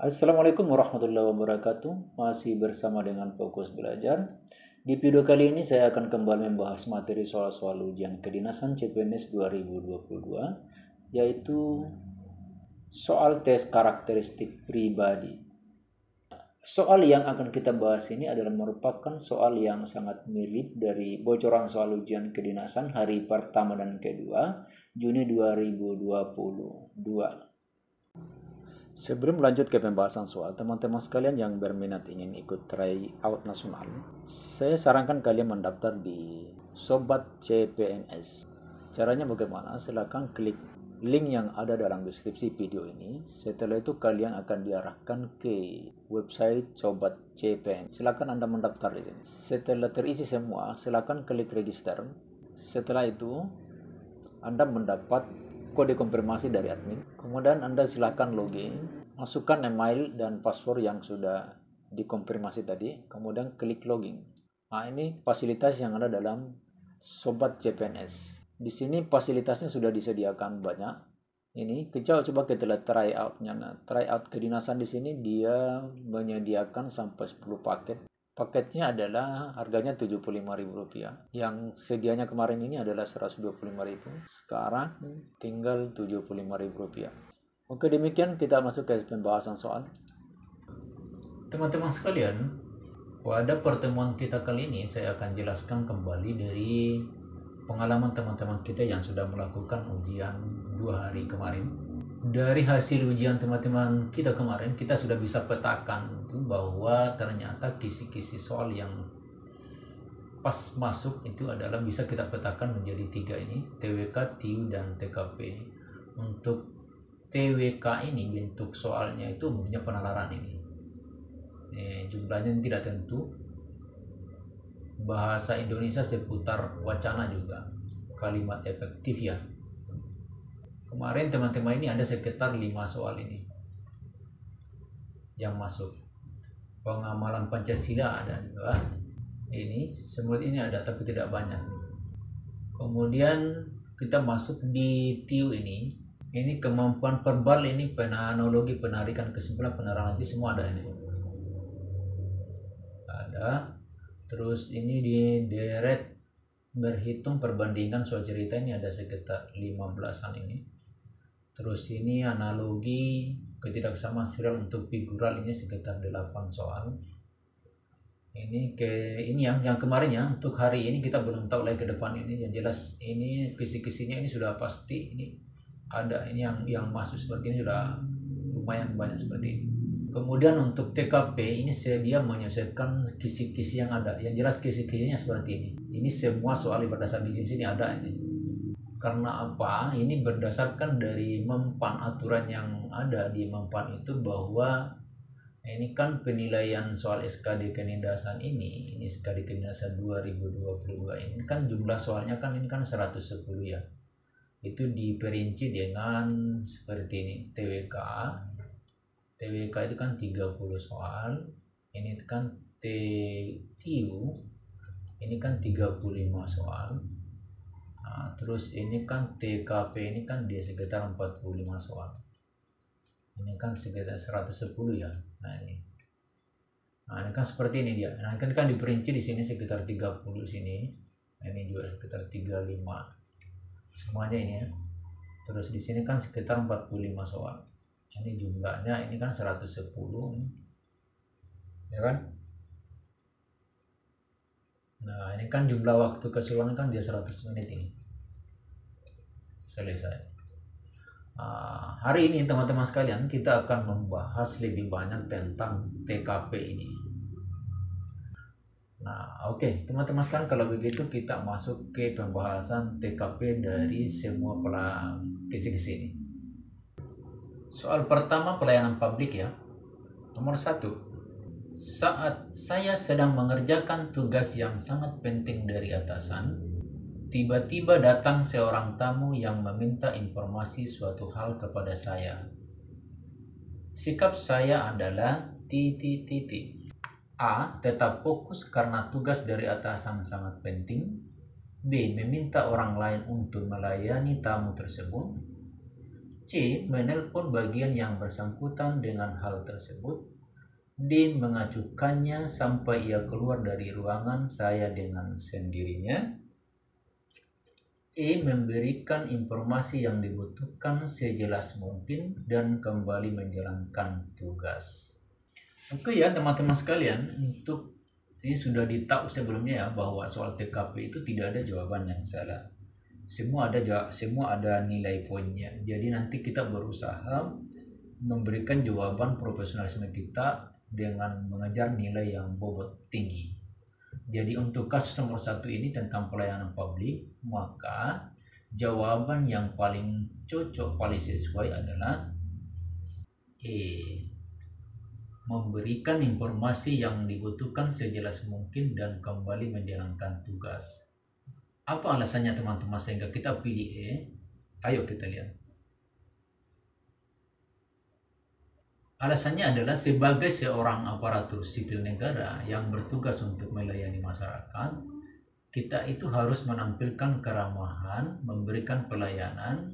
Assalamualaikum warahmatullahi wabarakatuh. Masih bersama dengan Fokus Belajar. Di video kali ini saya akan kembali membahas materi soal-soal ujian kedinasan CPNS 2022, yaitu soal tes karakteristik pribadi. Soal yang akan kita bahas ini adalah merupakan soal yang sangat mirip dari bocoran soal ujian kedinasan hari pertama dan kedua Juni 2022. Sebelum lanjut ke pembahasan soal, teman-teman sekalian yang berminat ingin ikut tryout nasional, saya sarankan kalian mendaftar di Sobat CPNS. Caranya bagaimana? Silakan klik link yang ada dalam deskripsi video ini. Setelah itu kalian akan diarahkan ke website Sobat CPNS. Silakan Anda mendaftar di sini. Setelah terisi semua, silakan klik register. Setelah itu, Anda mendapat kode konfirmasi dari admin. Kemudian Anda silakan login, masukkan email dan password yang sudah dikonfirmasi tadi, kemudian klik login. Nah, ini fasilitas yang ada dalam Sobat CPNS. Di sini fasilitasnya sudah disediakan banyak. Ini coba kita lihat tryout-nya. Nah, tryout kedinasan di sini dia menyediakan sampai 10 paket. Paketnya adalah harganya Rp75.000. Yang sedianya kemarin ini adalah Rp125.000. Sekarang tinggal Rp75.000. Oke, demikian kita masuk ke pembahasan soal. Teman-teman sekalian, pada pertemuan kita kali ini saya akan jelaskan kembali dari pengalaman teman-teman kita yang sudah melakukan ujian 2 hari kemarin. Dari hasil ujian teman-teman kita kemarin, kita sudah bisa petakan tuh bahwa ternyata kisi-kisi soal yang pas masuk itu adalah bisa kita petakan menjadi 3 ini, TWK, TIU, dan TKP. Untuk TWK ini bentuk soalnya itu punya penalaran ini. Jumlahnya tidak tentu. Bahasa Indonesia seputar wacana juga. Kalimat efektif ya. Kemarin teman-teman ini ada sekitar 5 soal ini yang masuk. Pengamalan Pancasila ada juga. Ini semut ini ada tapi tidak banyak. Kemudian kita masuk di TIU ini. Ini kemampuan verbal, ini penanologi, penarikan kesimpulan, penerahan nanti semua ada ini. Ada. Terus ini di deret berhitung perbandingan soal cerita ini ada sekitar 15-an ini. Terus ini analogi ketidaksamaan serial untuk figural ini sekitar 8 soal. Ini yang kemarin ya, untuk hari ini kita belum tahu lagi ke depan ini. Yang jelas ini kisi-kisinya ini sudah pasti ini ada, ini yang masuk seperti ini sudah lumayan banyak seperti ini. Kemudian untuk TKP ini dia menyesuaikan kisi-kisi yang ada. Yang jelas kisi-kisinya seperti ini. Ini semua soal berdasar di sini ada ini. Karena apa? Ini berdasarkan dari mempan aturan yang ada di mempan itu bahwa ini kan penilaian soal SKD kenindasan ini SKD kenindasan 2022 ini kan jumlah soalnya kan ini kan 110 ya. Itu diperinci dengan seperti ini. TWK itu kan 30 soal. Ini kan TIU ini kan 35 soal. Nah, terus ini kan TKP ini kan dia sekitar 45 soal. Ini kan sekitar 110 ya. Nah ini kan seperti ini dia. Nah kan diperinci di sini sekitar 30 sini. Ini juga sekitar 35. Semuanya ini ya. Terus di sini kan sekitar 45 soal. Ini jumlahnya ini kan 110 ini. Ya kan? Nah ini kan jumlah waktu keseluruhan kan dia 100 menit ini. Selesai. Hari ini teman-teman sekalian kita akan membahas lebih banyak tentang TKP ini. Nah oke, teman-teman sekalian, kalau begitu kita masuk ke pembahasan TKP dari semua kisi-kisi ini. Soal pertama pelayanan publik ya. Nomor 1. Saat saya sedang mengerjakan tugas yang sangat penting dari atasan, tiba-tiba datang seorang tamu yang meminta informasi suatu hal kepada saya. Sikap saya adalah A. Tetap fokus karena tugas dari atasan sangat penting. B. Meminta orang lain untuk melayani tamu tersebut. C. Menelpon bagian yang bersangkutan dengan hal tersebut. D. Mengacukannya sampai ia keluar dari ruangan saya dengan sendirinya. E. Memberikan informasi yang dibutuhkan sejelas mungkin dan kembali menjalankan tugas. Oke ya teman-teman sekalian, untuk ini sudah ditahu sebelumnya ya bahwa soal TKP itu tidak ada jawaban yang salah. Semua ada nilai poinnya. Jadi nanti kita berusaha memberikan jawaban profesionalisme kita dengan mengejar nilai yang bobot tinggi. Jadi untuk kasus nomor 1 ini tentang pelayanan publik, maka jawaban yang paling cocok, paling sesuai adalah E. Memberikan informasi yang dibutuhkan sejelas mungkin dan kembali menjalankan tugas. Apa alasannya teman-teman sehingga kita pilih E? Ayo kita lihat. Alasannya adalah sebagai seorang aparatur sipil negara yang bertugas untuk melayani masyarakat, kita itu harus menampilkan keramahan, memberikan pelayanan,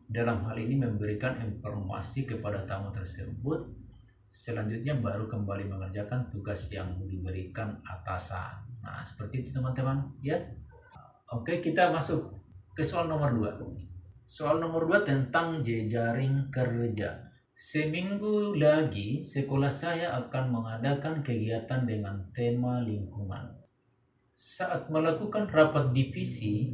dalam hal ini memberikan informasi kepada tamu tersebut, selanjutnya baru kembali mengerjakan tugas yang diberikan atasan. Nah, seperti itu teman-teman ya. Oke, kita masuk ke soal nomor 2. Soal nomor 2 tentang jejaring kerja. Seminggu lagi sekolah saya akan mengadakan kegiatan dengan tema lingkungan. Saat melakukan rapat divisi,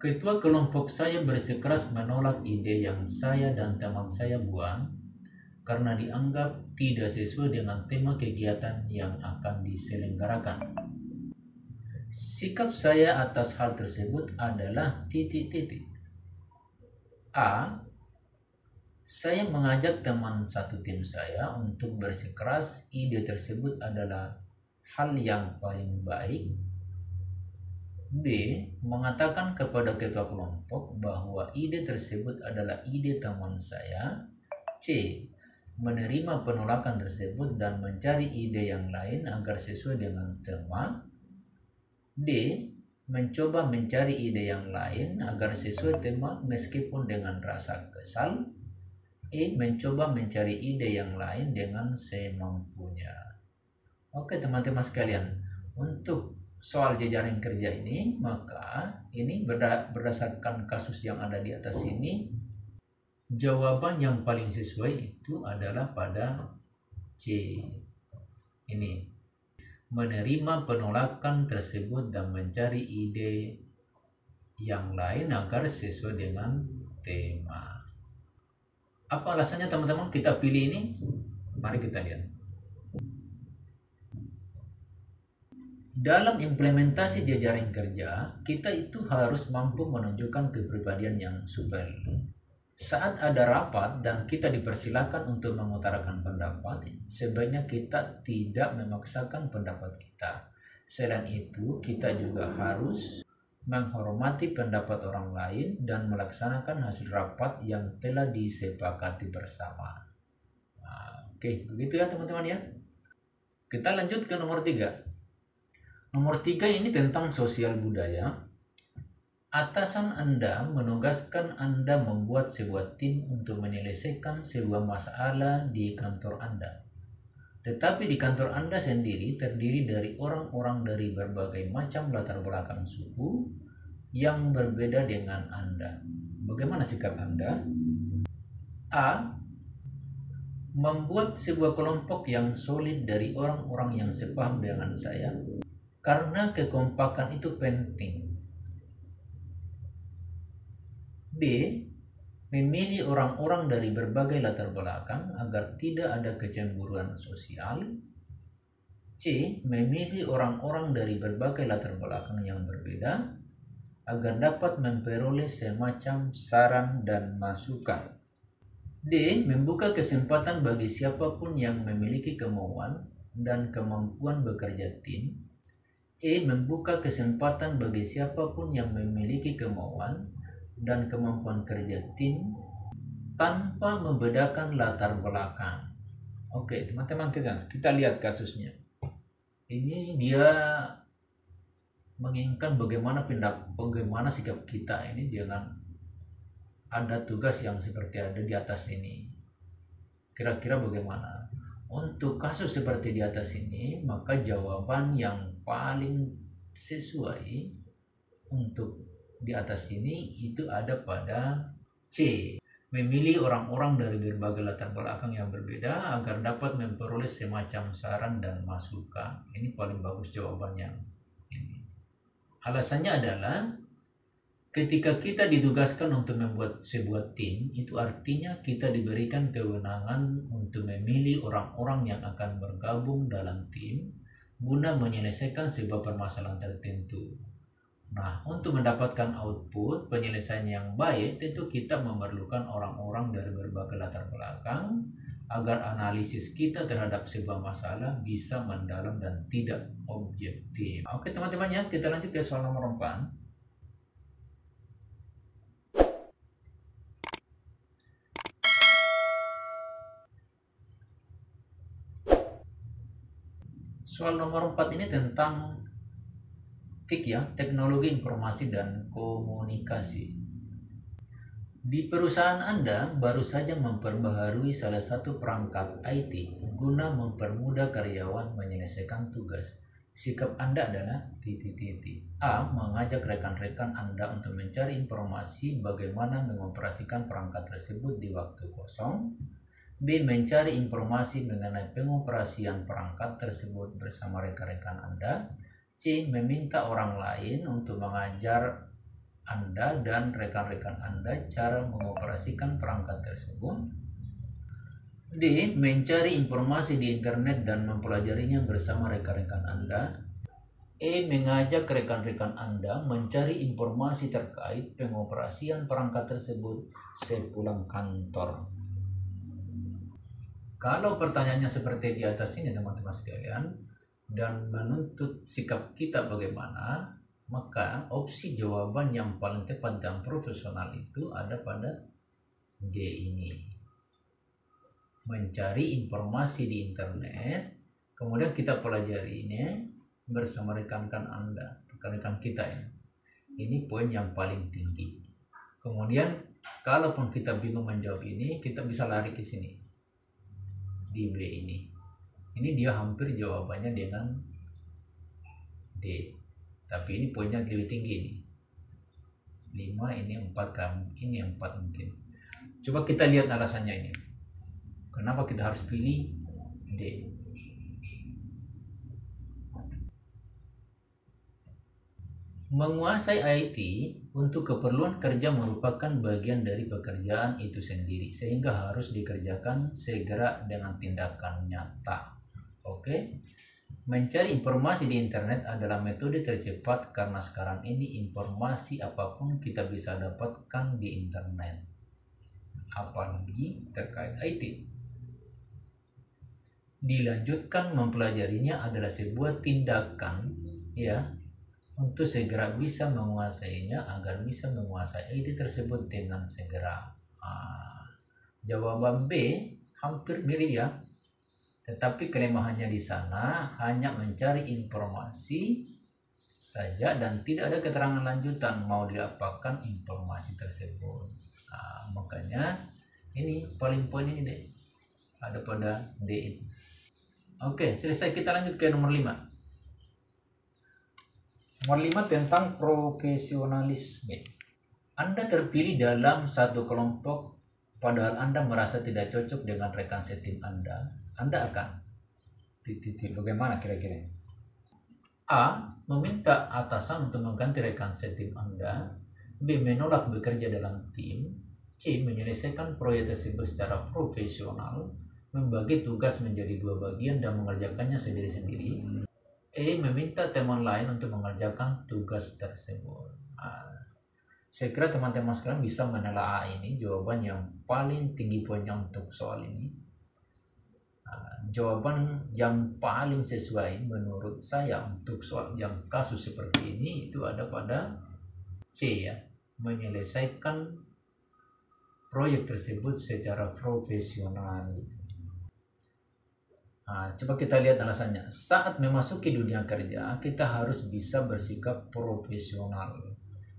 ketua kelompok saya bersikeras menolak ide yang saya dan teman saya buat karena dianggap tidak sesuai dengan tema kegiatan yang akan diselenggarakan. Sikap saya atas hal tersebut adalah titik-titik. A. Saya mengajak teman satu tim saya untuk bersikeras ide tersebut adalah hal yang paling baik. B. Mengatakan kepada ketua kelompok bahwa ide tersebut adalah ide teman saya. C. Menerima penolakan tersebut dan mencari ide yang lain agar sesuai dengan tema. D. Mencoba mencari ide yang lain agar sesuai tema meskipun dengan rasa kesal. E. Mencoba mencari ide yang lain dengan semampunya. Oke teman-teman sekalian, untuk soal jejaring kerja ini, maka ini berdasarkan kasus yang ada di atas ini, jawaban yang paling sesuai itu adalah pada C. Ini, menerima penolakan tersebut dan mencari ide yang lain agar sesuai dengan tema. Apa alasannya teman-teman kita pilih ini? Mari kita lihat. Dalam implementasi jejaring kerja, kita itu harus mampu menunjukkan kepribadian yang supel. Saat ada rapat dan kita dipersilakan untuk mengutarakan pendapat, sebaiknya kita tidak memaksakan pendapat kita. Selain itu, kita juga harus menghormati pendapat orang lain dan melaksanakan hasil rapat yang telah disepakati bersama. Nah, oke, begitu ya teman-teman ya. Kita lanjut ke nomor 3. Nomor 3 ini tentang sosial budaya. Atasan Anda menugaskan Anda membuat sebuah tim untuk menyelesaikan sebuah masalah di kantor Anda. Tetapi di kantor Anda sendiri terdiri dari orang-orang dari berbagai macam latar belakang suku yang berbeda dengan Anda. Bagaimana sikap Anda? A. Membuat sebuah kelompok yang solid dari orang-orang yang sepaham dengan saya, karena kekompakan itu penting. B. Memilih orang-orang dari berbagai latar belakang agar tidak ada kecemburuan sosial. C. Memilih orang-orang dari berbagai latar belakang yang berbeda agar dapat memperoleh semacam saran dan masukan. D. Membuka kesempatan bagi siapapun yang memiliki kemauan dan kemampuan bekerja tim. E. Membuka kesempatan bagi siapapun yang memiliki kemauan dan kemampuan kerja tim tanpa membedakan latar belakang. Oke, teman-teman, kita lihat kasusnya. Ini dia menginginkan bagaimana sikap kita ini dengan ada tugas yang seperti ada di atas ini. Kira-kira bagaimana? Untuk kasus seperti di atas ini, maka jawaban yang paling sesuai untuk di atas ini itu ada pada C. Memilih orang-orang dari berbagai latar belakang yang berbeda agar dapat memperoleh semacam saran dan masukan. Ini paling bagus jawabannya. Ini. Alasannya adalah ketika kita ditugaskan untuk membuat sebuah tim, itu artinya kita diberikan kewenangan untuk memilih orang-orang yang akan bergabung dalam tim guna menyelesaikan sebuah permasalahan tertentu. Nah, untuk mendapatkan output penyelesaian yang baik, tentu kita memerlukan orang-orang dari berbagai latar belakang agar analisis kita terhadap sebuah masalah bisa mendalam dan tidak objektif. Oke teman-teman ya, kita lanjut ke soal nomor 4. Soal nomor 4 ini tentang TIK ya, teknologi informasi dan komunikasi. Di perusahaan Anda baru saja memperbaharui salah satu perangkat IT guna mempermudah karyawan menyelesaikan tugas. Sikap Anda adalah A. Mengajak rekan-rekan Anda untuk mencari informasi bagaimana mengoperasikan perangkat tersebut di waktu kosong. B. Mencari informasi mengenai pengoperasian perangkat tersebut bersama rekan-rekan Anda. C. Meminta orang lain untuk mengajar Anda dan rekan-rekan Anda cara mengoperasikan perangkat tersebut. D. Mencari informasi di internet dan mempelajarinya bersama rekan-rekan Anda. E. Mengajak rekan-rekan Anda mencari informasi terkait pengoperasian perangkat tersebut sepulang kantor. Kalau pertanyaannya seperti di atas ini teman-teman sekalian, dan menuntut sikap kita bagaimana, maka opsi jawaban yang paling tepat dan profesional itu ada pada D ini. Mencari informasi di internet, kemudian kita pelajari ini bersama rekan-rekan Anda, rekan-rekan kita ya. Ini poin yang paling tinggi. Kemudian, kalaupun kita bingung menjawab ini, kita bisa lari ke sini, di B ini. Ini dia hampir jawabannya dengan D. Tapi ini poinnya lebih tinggi nih. 5, ini 4 kan. Ini 4 mungkin. Coba kita lihat alasannya ini. Kenapa kita harus pilih D? Menguasai IT untuk keperluan kerja merupakan bagian dari pekerjaan itu sendiri, sehingga harus dikerjakan segera dengan tindakan nyata. Oke, mencari informasi di internet adalah metode tercepat karena sekarang ini informasi apapun kita bisa dapatkan di internet, apalagi terkait IT. Dilanjutkan mempelajarinya adalah sebuah tindakan ya untuk segera bisa menguasainya agar bisa menguasai IT tersebut dengan segera. Jawaban B hampir mirip ya. Tetapi kelemahannya di sana hanya mencari informasi saja dan tidak ada keterangan lanjutan mau diapakan informasi tersebut. Makanya ini paling poin ini deh, ada pada D. Oke, selesai, kita lanjut ke nomor 5. Nomor 5 tentang profesionalisme. Anda terpilih dalam satu kelompok padahal Anda merasa tidak cocok dengan rekan setim Anda akan bagaimana kira-kira? A. Meminta atasan untuk mengganti rekan setim Anda. B. Menolak bekerja dalam tim. C. Menyelesaikan proyek tersebut secara profesional, membagi tugas menjadi 2 bagian dan mengerjakannya sendiri-sendiri. E. Meminta teman lain untuk mengerjakan tugas tersebut. Saya kira teman-teman sekalian bisa menelaah ini jawaban yang paling tinggi poinnya untuk soal ini. Jawaban yang paling sesuai menurut saya untuk soal yang kasus seperti ini itu ada pada C ya, menyelesaikan proyek tersebut secara profesional. Coba kita lihat alasannya. Saat memasuki dunia kerja, kita harus bisa bersikap profesional.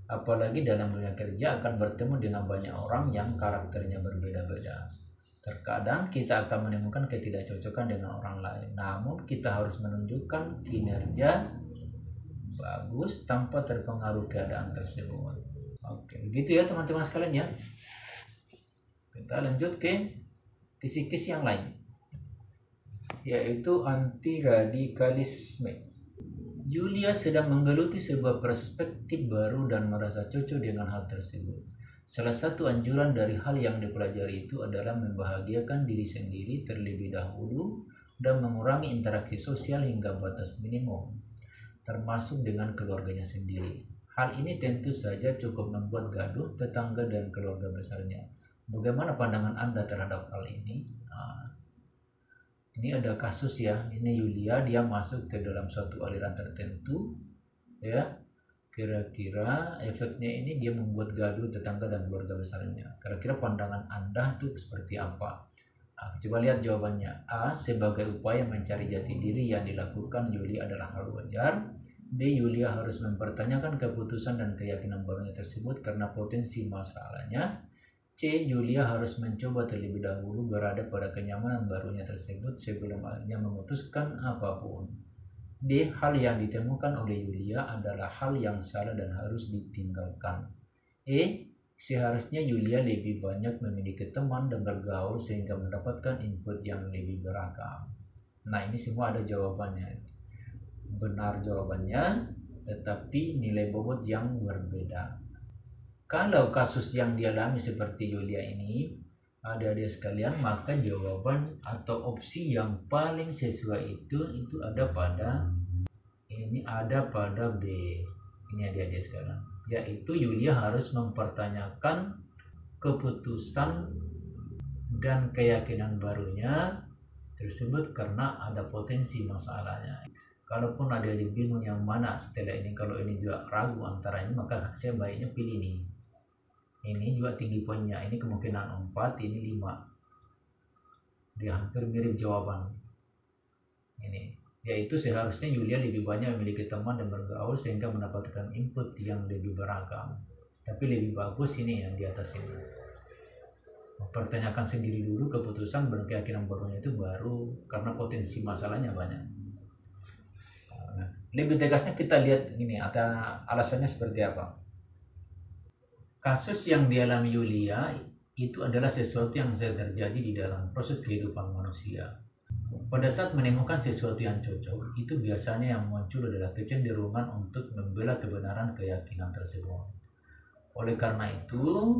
Apalagi dalam dunia kerja akan bertemu dengan banyak orang yang karakternya berbeda-beda. Terkadang kita akan menemukan ketidakcocokan dengan orang lain, namun kita harus menunjukkan kinerja bagus tanpa terpengaruh keadaan tersebut. Oke, begitu ya teman-teman sekalian ya. Kita lanjut ke kisi-kisi yang lain, yaitu anti radikalisme. Yulia sedang menggeluti sebuah perspektif baru dan merasa cocok dengan hal tersebut. Salah satu anjuran dari hal yang dipelajari itu adalah membahagiakan diri sendiri terlebih dahulu dan mengurangi interaksi sosial hingga batas minimum, termasuk dengan keluarganya sendiri. Hal ini tentu saja cukup membuat gaduh tetangga dan keluarga besarnya. Bagaimana pandangan Anda terhadap hal ini? Ini ada kasus ya, ini Yulia, dia masuk ke dalam suatu aliran tertentu, ya. Kira-kira efeknya ini dia membuat gaduh tetangga dan keluarga besarnya. Kira-kira pandangan Anda tuh seperti apa? Coba lihat jawabannya. A. Sebagai upaya mencari jati diri yang dilakukan Yulia adalah hal wajar. B. Yulia harus mempertanyakan keputusan dan keyakinan barunya tersebut karena potensi masalahnya. C. Yulia harus mencoba terlebih dahulu berada pada kenyamanan barunya tersebut sebelum akhirnya memutuskan apapun. D. Hal yang ditemukan oleh Yulia adalah hal yang salah dan harus ditinggalkan. E. Seharusnya Yulia lebih banyak memiliki teman dan bergaul sehingga mendapatkan input yang lebih beragam. Nah, ini semua ada jawabannya. Benar jawabannya, tetapi nilai bobot yang berbeda. Kalau kasus yang dialami seperti Yulia ini, adik-adik sekalian, maka jawaban atau opsi yang paling sesuai itu ada pada B. Ini adik-adik sekalian, yaitu Yulia harus mempertanyakan keputusan dan keyakinan barunya tersebut karena ada potensi masalahnya. Kalaupun adik-adik bingung yang mana setelah ini, kalau ini juga ragu antara ini, maka saya baiknya pilih ini. Ini juga tinggi poinnya, ini kemungkinan 4, ini 5. Dia hampir mirip jawaban ini, yaitu seharusnya Yulia lebih banyak memiliki teman dan bergaul sehingga mendapatkan input yang lebih beragam. Tapi lebih bagus ini yang di atas ini, mempertanyakan sendiri dulu keputusan dan keyakinan barunya itu baru karena potensi masalahnya banyak. Lebih tegasnya kita lihat ini, ada alasannya seperti apa. Kasus yang dialami Yulia itu adalah sesuatu yang terjadi di dalam proses kehidupan manusia. Pada saat menemukan sesuatu yang cocok, itu biasanya yang muncul adalah kecenderungan untuk membela kebenaran keyakinan tersebut. Oleh karena itu,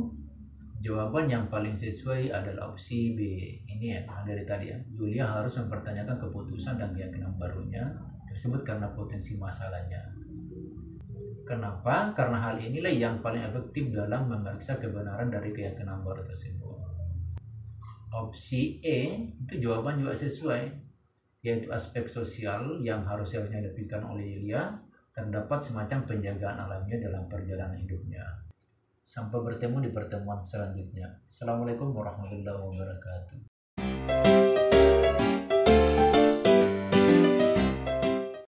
jawaban yang paling sesuai adalah opsi B. Ini ya, dari tadi ya. Yulia harus mempertanyakan keputusan dan keyakinan barunya tersebut karena potensi masalahnya. Kenapa? Karena hal inilah yang paling efektif dalam memeriksa kebenaran dari keyakinan baru tersebut. Opsi E itu jawaban juga sesuai, yaitu aspek sosial yang harusnya dipikirkan oleh Yulia. Terdapat semacam penjagaan alamiah dalam perjalanan hidupnya. Sampai bertemu di pertemuan selanjutnya. Assalamualaikum warahmatullahi wabarakatuh.